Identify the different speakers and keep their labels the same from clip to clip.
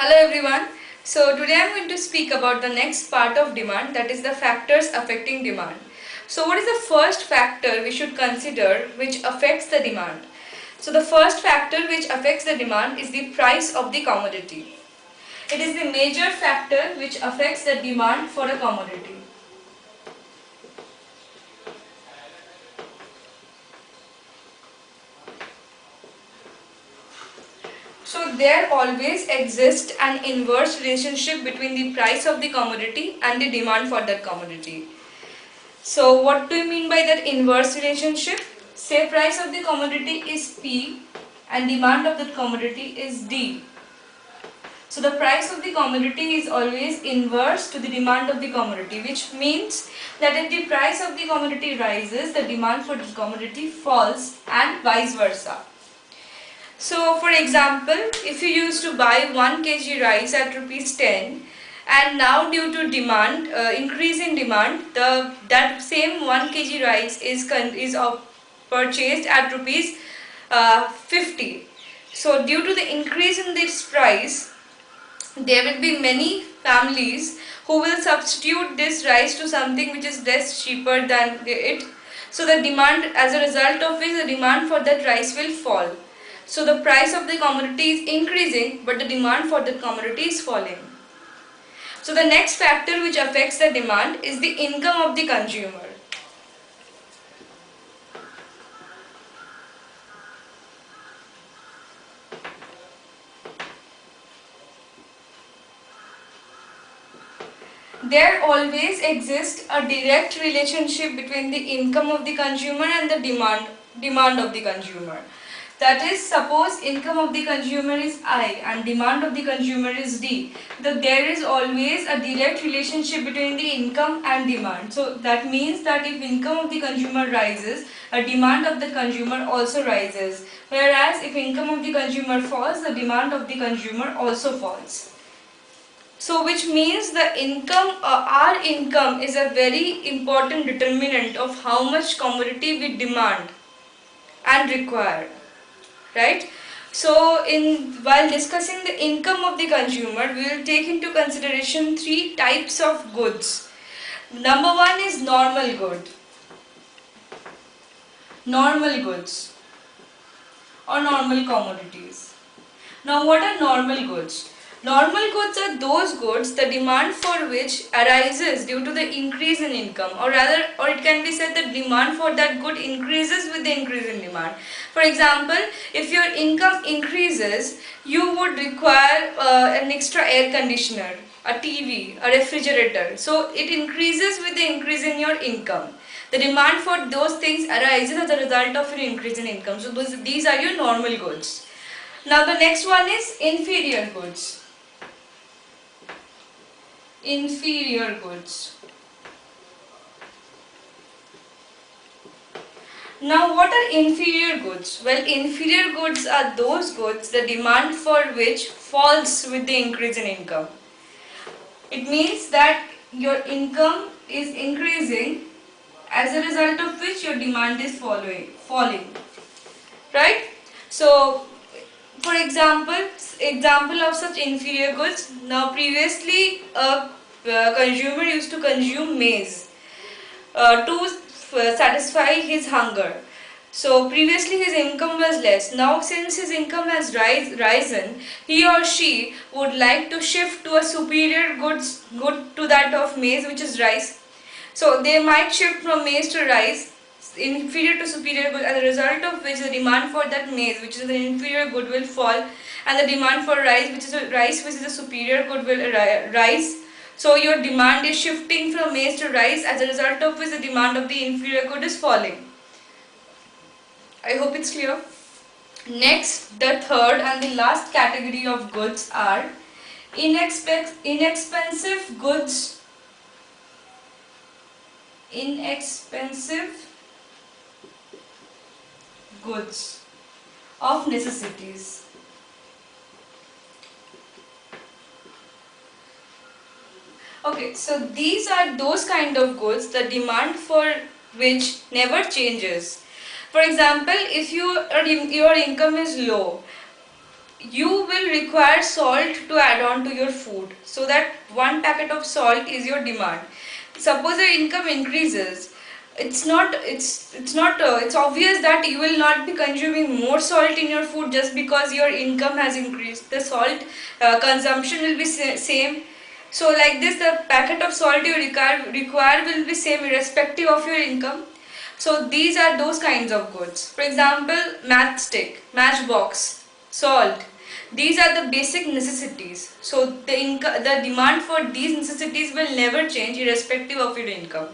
Speaker 1: Hello everyone. So today I am going to speak about the next part of demand, that is the factors affecting demand. So what is the first factor we should consider which affects the demand? So the first factor which affects the demand is the price of the commodity. It is the major factor which affects the demand for a commodity. So there always exists an inverse relationship between the price of the commodity and the demand for that commodity. So what do you mean by that inverse relationship? Say price of the commodity is P and demand of that commodity is D. So the price of the commodity is always inverse to the demand of the commodity, which means that if the price of the commodity rises, the demand for the commodity falls and vice versa. So for example, if you used to buy 1 kg rice at rupees 10 and now due to demand, increase in demand, that same 1 kg rice is purchased at rupees 50. So due to the increase in this price, there will be many families who will substitute this rice to something which is less cheaper than it. So the demand, as a result of which the demand for that rice will fall. So the price of the commodity is increasing but the demand for the commodity is falling. So the next factor which affects the demand is the income of the consumer. There always exists a direct relationship between the income of the consumer and the demand of the consumer. That is, suppose income of the consumer is I and demand of the consumer is D. There is always a direct relationship between the income and demand. So that means that if income of the consumer rises, a demand of the consumer also rises. Whereas if income of the consumer falls, the demand of the consumer also falls. So which means the income, our income is a very important determinant of how much commodity we demand and require, right? So while discussing the income of the consumer, we will take into consideration three types of goods. Number one is normal goods or normal commodities. Now what are normal goods? Normal goods are those goods the demand for which arises due to the increase in income, or it can be said that demand for that good increases with the increase in demand. For example, if your income increases, you would require an extra air conditioner, a TV, a refrigerator. So it increases with the increase in your income. The demand for those things arises as a result of your increase in income. So these are your normal goods. Now the next one is inferior goods. Inferior goods. Now what are inferior goods? Well, inferior goods are those goods the demand for which falls with the increase in income. It means that your income is increasing, as a result of which your demand is falling. Right? So for example of such inferior goods. Now previously a consumer used to consume maize to satisfy his hunger. So previously his income was less. Now since his income has risen, he or she would like to shift to a superior good to that of maize, which is rice. So they might shift from maize to rice, inferior to superior good, as a result of which the demand for that maize, which is an inferior good, will fall, and the demand for rice, which is a superior good, will rise. So your demand is shifting from maize to rice, as a result of which the demand of the inferior good is falling. I hope it's clear. Next, the third and the last category of goods are inexpensive goods. Inexpensive goods of necessities. Okay, so these are those kind of goods the demand for which never changes. For example, if your income is low, you will require salt to add on to your food. So that one packet of salt is your demand. Suppose your income increases, it's obvious that you will not be consuming more salt in your food just because your income has increased. The salt consumption will be same. So like this, the packet of salt you require will be same irrespective of your income. So these are those kinds of goods. For example, matchstick, matchbox, salt. These are the basic necessities. So the demand for these necessities will never change irrespective of your income.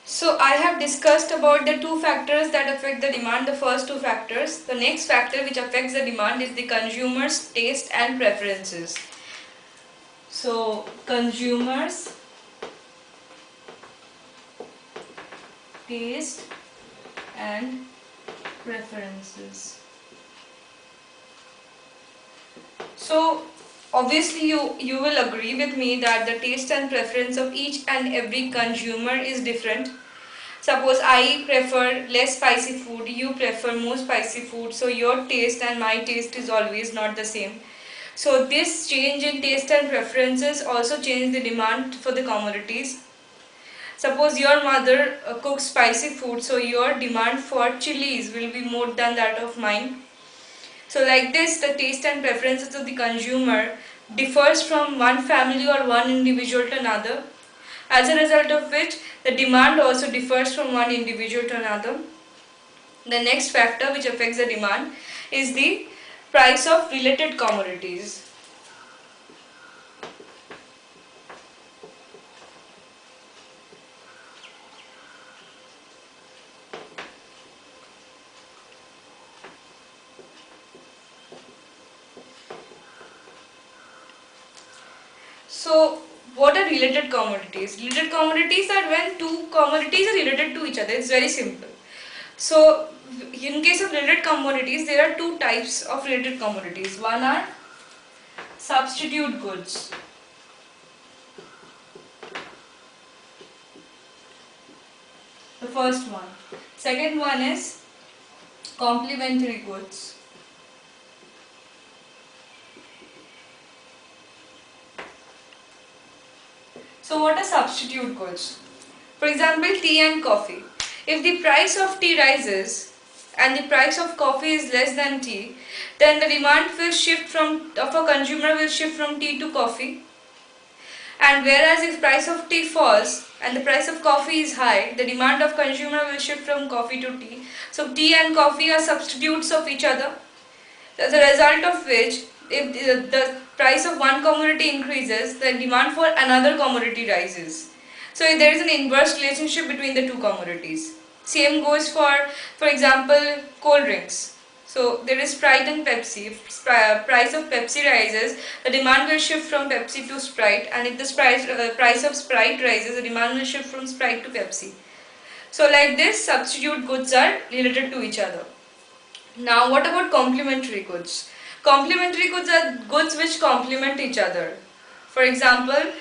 Speaker 1: So I have discussed about the two factors that affect the demand, the first two factors. The next factor which affects the demand is the consumer's taste and preferences. So consumers' taste and preferences. So obviously you will agree with me that the taste and preference of each and every consumer is different. Suppose I prefer less spicy food, you prefer more spicy food, so your taste and my taste is always not the same. So this change in taste and preferences also change the demand for the commodities. Suppose your mother cooks spicy food, so your demand for chilies will be more than that of mine. So like this, the taste and preferences of the consumer differs from one family or one individual to another, as a result of which the demand also differs from one individual to another. The next factor which affects the demand is the price of related commodities. So what are related commodities? Related commodities are when two commodities are related to each other. It's very simple. So in case of related commodities, there are two types of related commodities. One are substitute goods. The first one. Second one is complementary goods. So what are substitute goods? For example, tea and coffee. If the price of tea rises and the price of coffee is less than tea, then the demand will shift of a consumer will shift from tea to coffee. And whereas if price of tea falls and the price of coffee is high, the demand of consumer will shift from coffee to tea. So tea and coffee are substitutes of each other. As a result of which, if the price of one commodity increases, the demand for another commodity rises. So there is an inverse relationship between the two commodities. Same goes for example, cold drinks. So there is Sprite and Pepsi. If price of Pepsi rises, the demand will shift from Pepsi to Sprite, and if the price of Sprite rises, the demand will shift from Sprite to Pepsi. So like this, substitute goods are related to each other. Now what about complementary goods? Complementary goods are goods which complement each other. For example,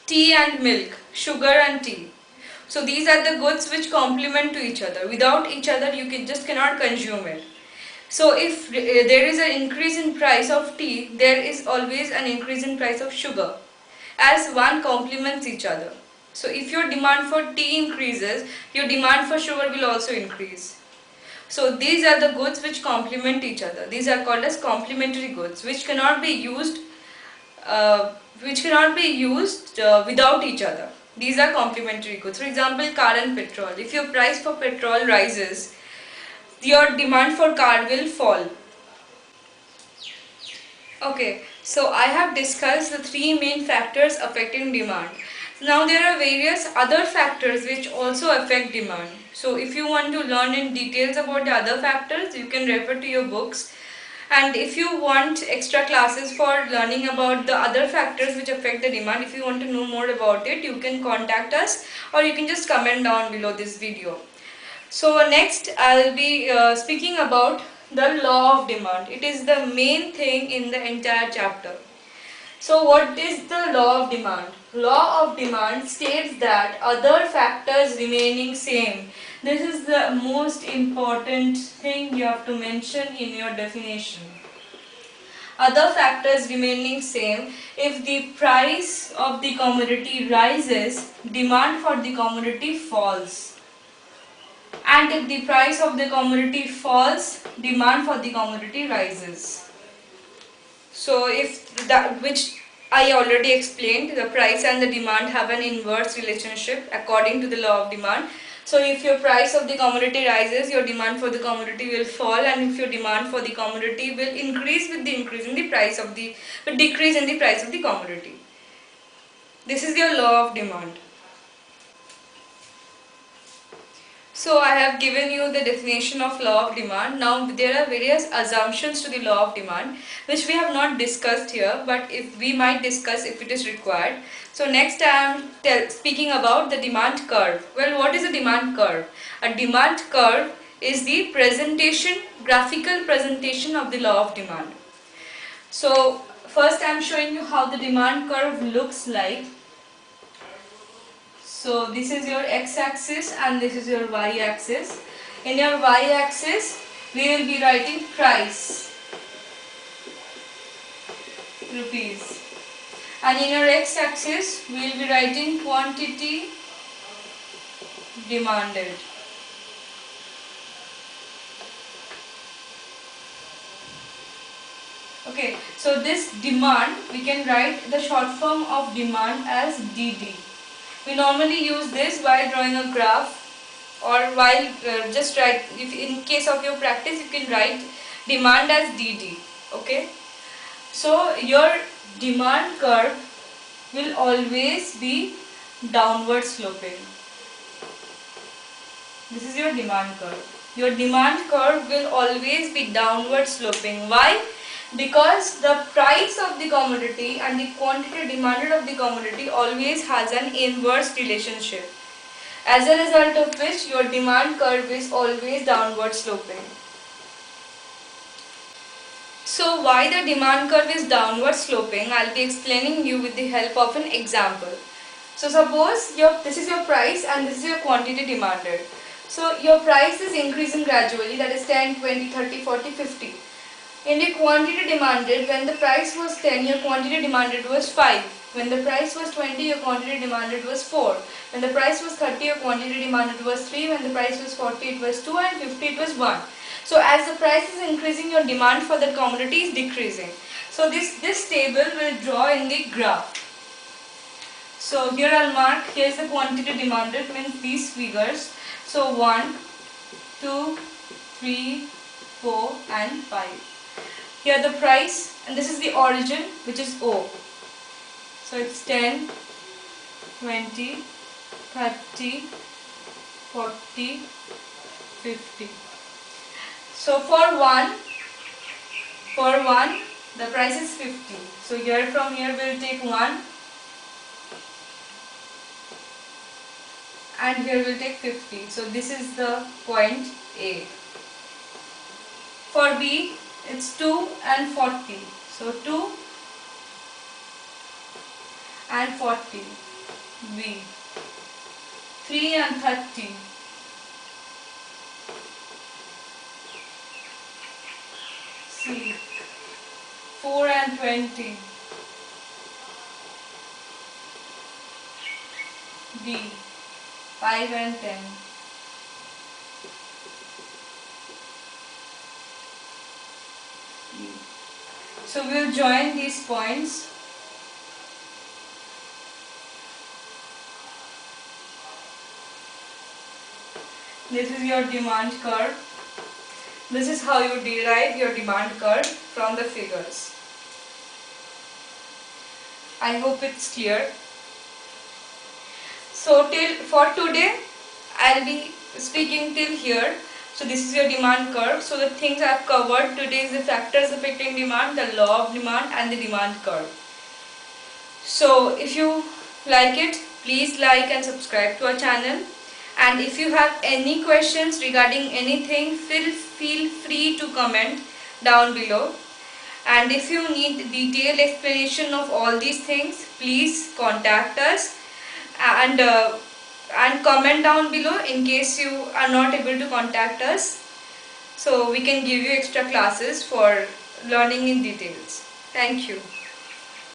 Speaker 1: tea and milk, sugar and tea. So these are the goods which complement to each other. Without each other, you just cannot consume it. So if there is an increase in price of tea, there is always an increase in price of sugar, as one complements each other. So if your demand for tea increases, your demand for sugar will also increase. So these are the goods which complement each other. These are called as complementary goods, which cannot be used, without each other. These are complementary goods. For example, car and petrol. If your price for petrol rises, your demand for car will fall. Okay, so I have discussed the three main factors affecting demand. Now there are various other factors which also affect demand. So if you want to learn in details about the other factors, you can refer to your books. And if you want extra classes for learning about the other factors which affect the demand, if you want to know more about it, you can contact us, or you can just comment down below this video. So next I'll be speaking about the law of demand. It is the main thing in the entire chapter. So what is the law of demand? Law of demand states that other factors remaining same, This is the most important thing you have to mention in your definition. Other factors remaining same. If the price of the commodity rises, demand for the commodity falls. And if the price of the commodity falls, demand for the commodity rises. So if that, which I already explained, the price and the demand have an inverse relationship according to the law of demand. So if your price of the commodity rises, your demand for the commodity will fall, and if your demand for the commodity will increase with the increase in the price of the, with decrease in the price of the commodity. This is your law of demand. So I have given you the definition of law of demand. Now there are various assumptions to the law of demand which we have not discussed here, but if we might discuss if it is required. So next I am speaking about the demand curve. Well, what is a demand curve? A demand curve is the presentation, graphical presentation of the law of demand. So first I am showing you how the demand curve looks like. So this is your x-axis and this is your y-axis. In your y-axis, we will be writing price, rupees. And in your x-axis, we will be writing quantity demanded. Okay, so this demand, we can write the short form of demand as DD. We normally use this while drawing a graph, or while just write, if in case of your practice you can write demand as DD. Okay, so your demand curve will always be downward sloping. This is your demand curve. Your demand curve will always be downward sloping. Why? Because the price of the commodity and the quantity demanded of the commodity always has an inverse relationship, as a result of which your demand curve is always downward sloping. So why the demand curve is downward sloping, I'll be explaining you with the help of an example. So suppose this is your price and this is your quantity demanded. So your price is increasing gradually, that is 10, 20, 30, 40, 50. In the quantity demanded, when the price was 10, your quantity demanded was 5. When the price was 20, your quantity demanded was 4. When the price was 30, your quantity demanded was 3. When the price was 40, it was 2, and 50, it was 1. So as the price is increasing, your demand for that commodity is decreasing. So this table will draw in the graph. So here I'll mark, here's the quantity demanded, means these figures. So 1, 2, 3, 4 and 5. Here the price, and this is the origin, which is O. So it's 10, 20, 30, 40, 50. So for 1, the price is 50. So here from here we'll take 1 and here we'll take 50. So this is the point A. For B, it's 2 and 40. So 2 and 40. B. 3 and 30. C. 4 and 20. D. 5 and 10. So we'll join these points. This is your demand curve. This is how you derive your demand curve from the figures. I hope it's clear. So for today, I'll be speaking till here. So this is your demand curve. So the things I have covered today is the factors affecting demand, the law of demand and the demand curve. So if you like it, please like and subscribe to our channel. And if you have any questions regarding anything, feel free to comment down below. And if you need detailed explanation of all these things, please contact us. And and comment down below in case you are not able to contact us, so we can give you extra classes for learning in details. Thank you.